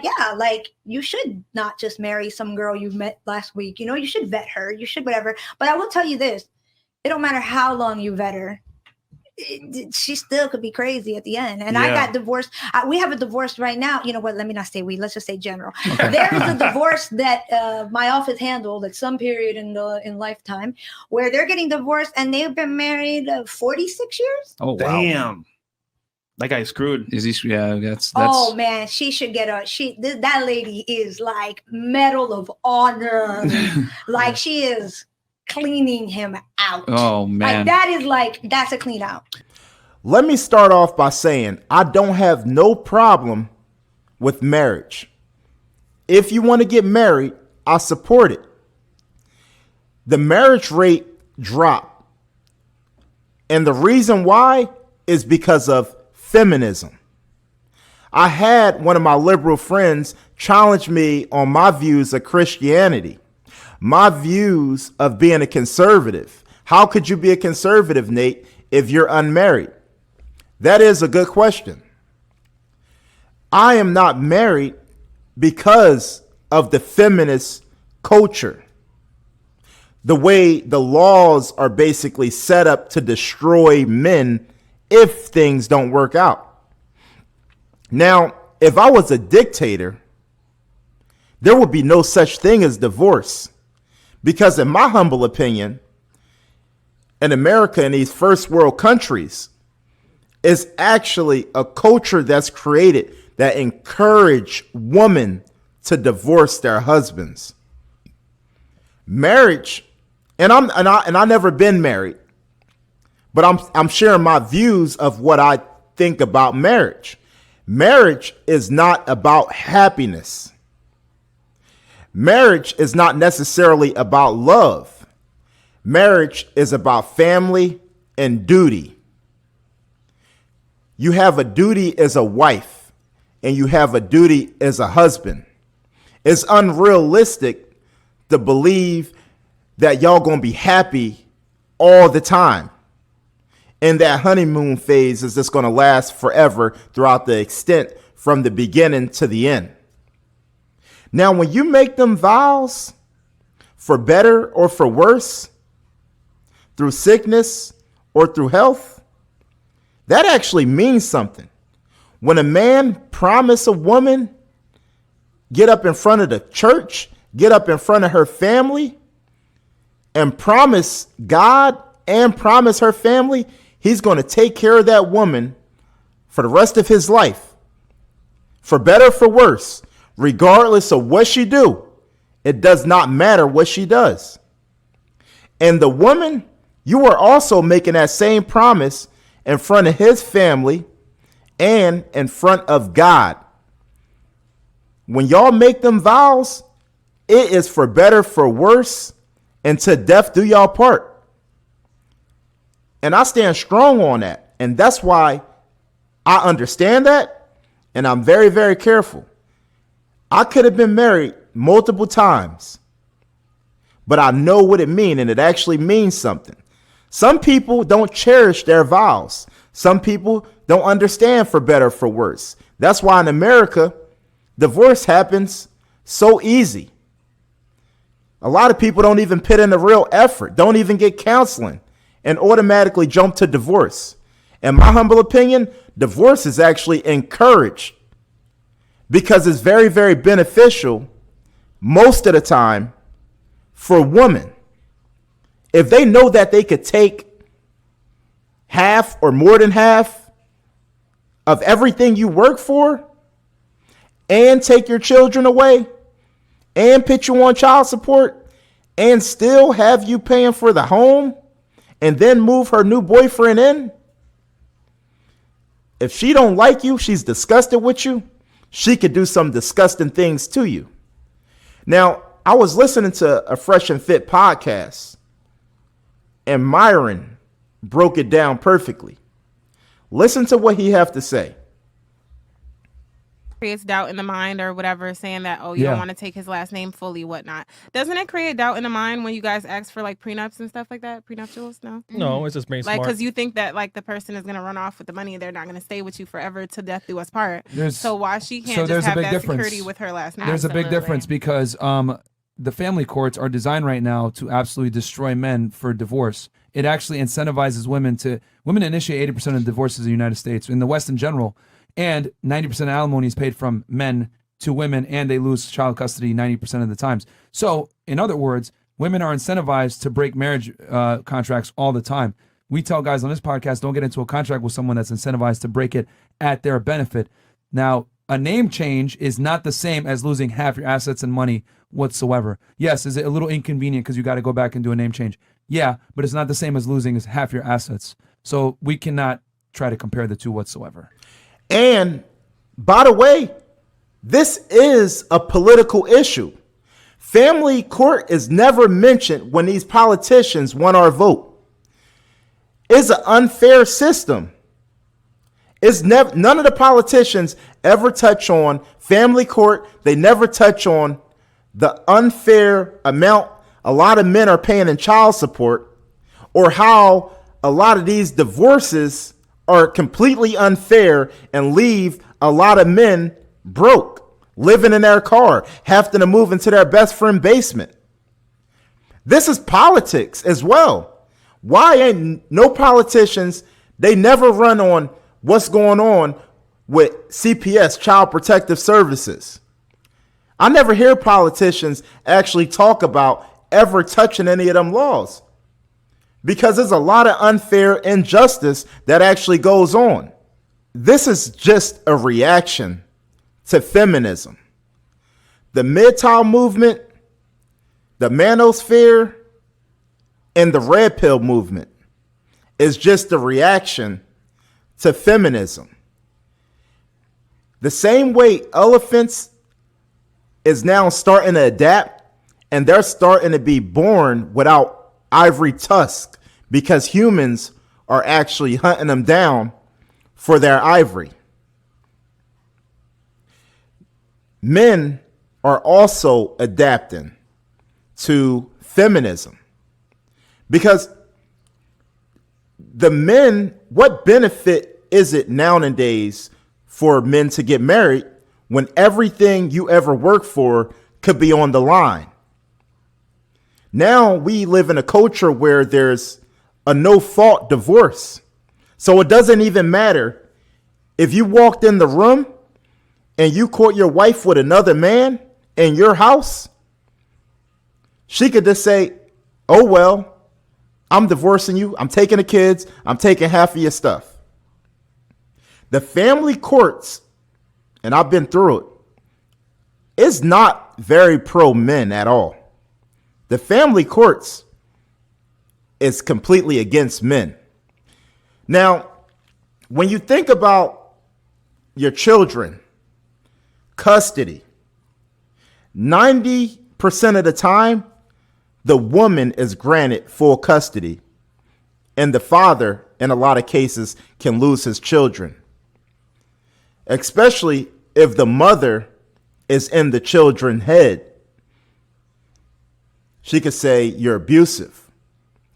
yeah, like you should not just marry some girl you met last week. You know, you should vet her. You should whatever. But I will tell you this: it don't matter how long you vet her. She still could be crazy at the end. And I got divorced. We have a divorce right now. You know what? Let me not say we. Let's just say general. Okay. There is a divorce that my office handled at some period in lifetime where they're getting divorced and they've been married 46 years. Oh, wow. Damn. That guy's screwed. Is he? Yeah, that's. Oh man, she should get that lady is like Medal of Honor. Like she is cleaning him out. Oh man. That's a clean out. Let me start off by saying I don't have no problem with marriage. If you want to get married, I support it. The marriage rate dropped. And the reason why is because of feminism. I had one of my liberal friends challenge me on my views of Christianity, my views of being a conservative. How could you be a conservative, Nate, if you're unmarried? That is a good question. I am not married because of the feminist culture. The way the laws are basically set up to destroy men if things don't work out. Now, if I was a dictator, there would be no such thing as divorce. Because in my humble opinion, in America, in these first world countries, is actually a culture that's created that encourage women to divorce their husbands. Marriage, and I never been married, but I'm sharing my views of what I think about marriage. Marriage is not about happiness. Marriage is not necessarily about love. Marriage is about family and duty. You have a duty as a wife and you have a duty as a husband. It's unrealistic to believe that y'all gonna be happy all the time. And that honeymoon phase is just going to last forever throughout the extent from the beginning to the end. Now, when you make them vows for better or for worse, through sickness or through health, that actually means something. When a man promises a woman, get up in front of the church, get up in front of her family, and promise God and promise her family, he's going to take care of that woman for the rest of his life, for better or for worse, regardless of what she do. It does not matter what she does. And the woman, you are also making that same promise in front of his family and in front of God. When y'all make them vows, it is for better, for worse, and to death do y'all part. And I stand strong on that. And that's why I understand that. And I'm very, very careful. I could have been married multiple times, but I know what it means. And it actually means something. Some people don't cherish their vows. Some people don't understand for better, for worse. That's why in America, divorce happens so easy. A lot of people don't even put in the real effort, don't even get counseling, and automatically jump to divorce. In my humble opinion, divorce is actually encouraged because it's very, very beneficial most of the time for women. If they know that they could take half or more than half of everything you work for and take your children away and put you on child support and still have you paying for the home and then move her new boyfriend in. If she don't like you, she's disgusted with you, she could do some disgusting things to you. Now, I was listening to a Fresh and Fit podcast, and Myron broke it down perfectly. Listen to what he have to say. creates doubt in the mind or whatever, saying that, oh, you don't want to take his last name fully, whatnot. Doesn't it create doubt in the mind when you guys ask for like prenups and stuff like that? Prenuptials? No, it's just being like, smart. because you think that like the person is going to run off with the money, they're not going to stay with you forever till death do us part. So why she can't just have that security with her last name? There's a big difference because the family courts are designed right now to absolutely destroy men for divorce. It actually incentivizes women initiate 80% of divorces in the United States, in the West in general, and 90% of alimony is paid from men to women, and they lose child custody 90% of the times. So, in other words, women are incentivized to break marriage contracts all the time. We tell guys on this podcast, don't get into a contract with someone that's incentivized to break it at their benefit. Now, a name change is not the same as losing half your assets and money whatsoever. Yes, is it a little inconvenient because you got to go back and do a name change? Yeah, but it's not the same as losing half your assets. So we cannot try to compare the two whatsoever. And by the way, this is a political issue. Family court is never mentioned when these politicians want our vote. It's an unfair system. It's never, none of the politicians ever touch on family court. They never touch on the unfair amount a lot of men are paying in child support, or how a lot of these divorces are completely unfair and leave a lot of men broke, living in their car, having to move into their best friend basement. This is politics as well. Why ain't no politicians, they never run on what's going on with CPS, Child Protective Services? I never hear politicians actually talk about ever touching any of them laws, because there's a lot of unfair injustice that actually goes on. This is just a reaction to feminism. The MGTOW movement, the manosphere, and the red pill movement is just a reaction to feminism. The same way elephants is now starting to adapt, and they're starting to be born without ivory tusk because humans are actually hunting them down for their ivory. Men are also adapting to feminism because the men, what benefit is it nowadays for men to get married when everything you ever worked for could be on the line? Now we live in a culture where there's a no-fault divorce. So it doesn't even matter if you walked in the room and you caught your wife with another man in your house. She could just say, oh, well, I'm divorcing you. I'm taking the kids. I'm taking half of your stuff. The family courts, and I've been through it, it's not very pro-men at all. The family courts is completely against men. Now, when you think about your children, custody, 90% of the time, the woman is granted full custody, and the father, in a lot of cases, can lose his children, especially if the mother is in the children's head. She could say you're abusive,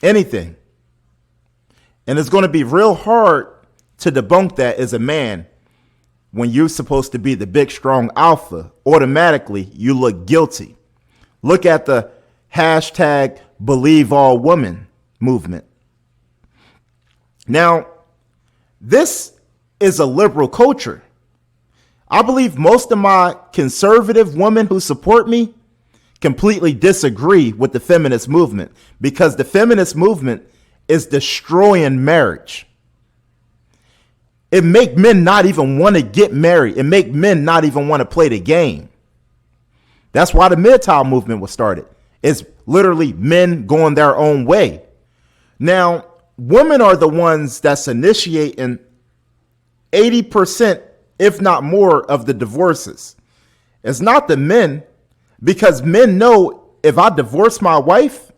anything. And it's going to be real hard to debunk that as a man when you're supposed to be the big, strong alpha. Automatically, you look guilty. Look at the hashtag Believe All Women movement. Now, this is a liberal culture. I believe most of my conservative women who support me completely disagree with the feminist movement, because the feminist movement is destroying marriage. It make men not even want to get married. It make men not even want to play the game. That's why the MGTOW movement was started. It's literally men going their own way. Now, women are the ones that's initiating 80%, if not more, of the divorces. It's not the men. Because men know if I divorce my wife,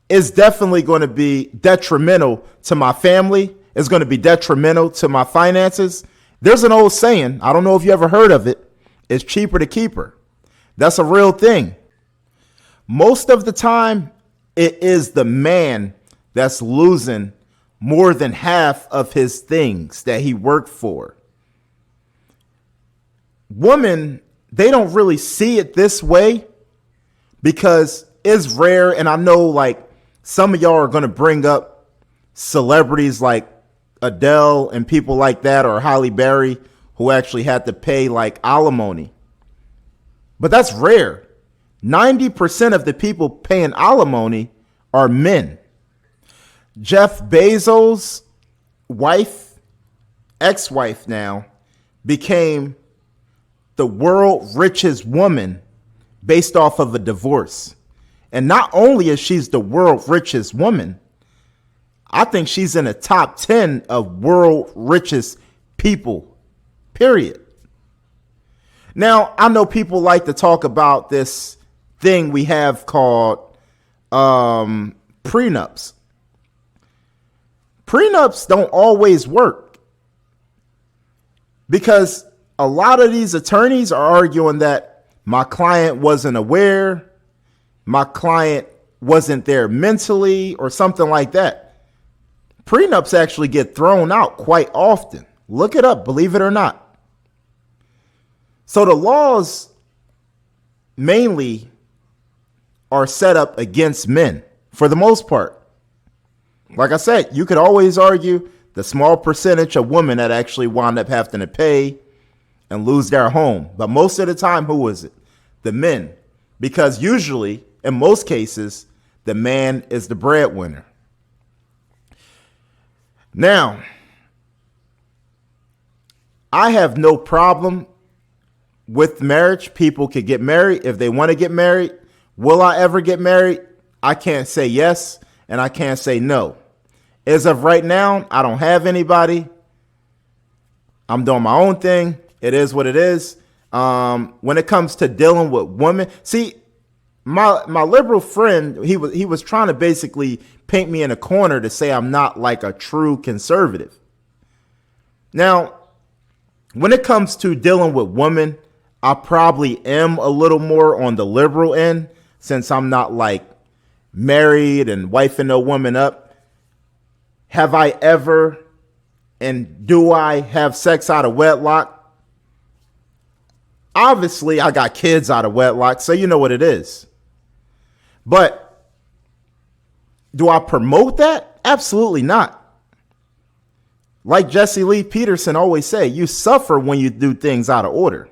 it's definitely going to be detrimental to my family. It's going to be detrimental to my finances. There's an old saying, I don't know if you ever heard of it, it's cheaper to keep her. That's a real thing. Most of the time, it is the man that's losing more than half of his things that he worked for. Women, they don't really see it this way because it's rare. And I know like some of y'all are going to bring up celebrities like Adele and people like that, or Halle Berry, who actually had to pay like alimony. But that's rare. 90% of the people paying alimony are men. Jeff Bezos' wife, ex-wife now, became the world richest woman based off of a divorce. And not only is she the world richest woman, I think she's in the top 10 of world richest people, period. Now, I know people like to talk about this thing we have called prenups. Prenups don't always work because a lot of these attorneys are arguing that my client wasn't aware, my client wasn't there mentally, or something like that. Prenups actually get thrown out quite often. Look it up, believe it or not. So the laws mainly are set up against men for the most part. Like I said, you could always argue the small percentage of women that actually wind up having to pay and lose their home. But most of the time, who is it? The men. Because usually, in most cases, the man is the breadwinner. Now, I have no problem with marriage. People could get married if they want to get married. Will I ever get married? I can't say yes, and I can't say no. As of right now, I don't have anybody. I'm doing my own thing. It is what it is. When it comes to dealing with women, see, my liberal friend, he was trying to basically paint me in a corner to say I'm not like a true conservative. Now, when it comes to dealing with women, I probably am a little more on the liberal end since I'm not like married and wifing no woman up. Have I ever, and do I have sex out of wedlock? Obviously, I got kids out of wedlock, so you know what it is. But do I promote that? Absolutely not. Like Jesse Lee Peterson always say, you suffer when you do things out of order.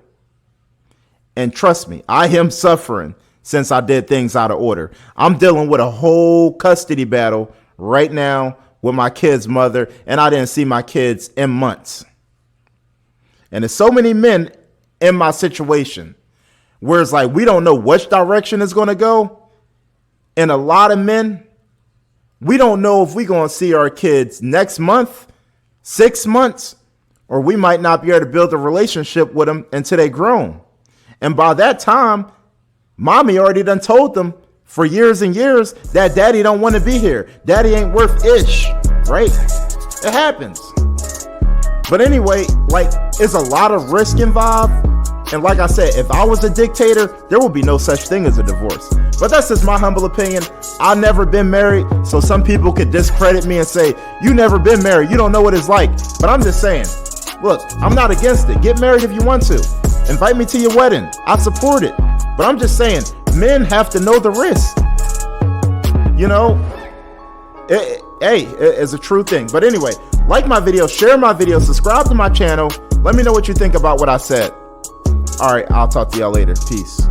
And trust me, I am suffering since I did things out of order. I'm dealing with a whole custody battle right now with my kid's mother, and I didn't see my kids in months. And there's so many men in my situation where it's like we don't know which direction it's going to go. And a lot of men, we don't know if we're going to see our kids next month, 6 months, or we might not be able to build a relationship with them until they're grown. And by that time, mommy already done told them for years and years that daddy don't want to be here. Daddy ain't worth ish, right? It happens. But anyway, like, it's a lot of risk involved. And like I said, if I was a dictator, there would be no such thing as a divorce. But that's just my humble opinion. I've never been married, so some people could discredit me and say, you never been married, you don't know what it's like. But I'm just saying, look, I'm not against it. Get married if you want to. Invite me to your wedding. I support it. But I'm just saying, men have to know the risk. You know, it's a true thing. But anyway, like my video, share my video, subscribe to my channel. Let me know what you think about what I said. All right, I'll talk to y'all later. Peace.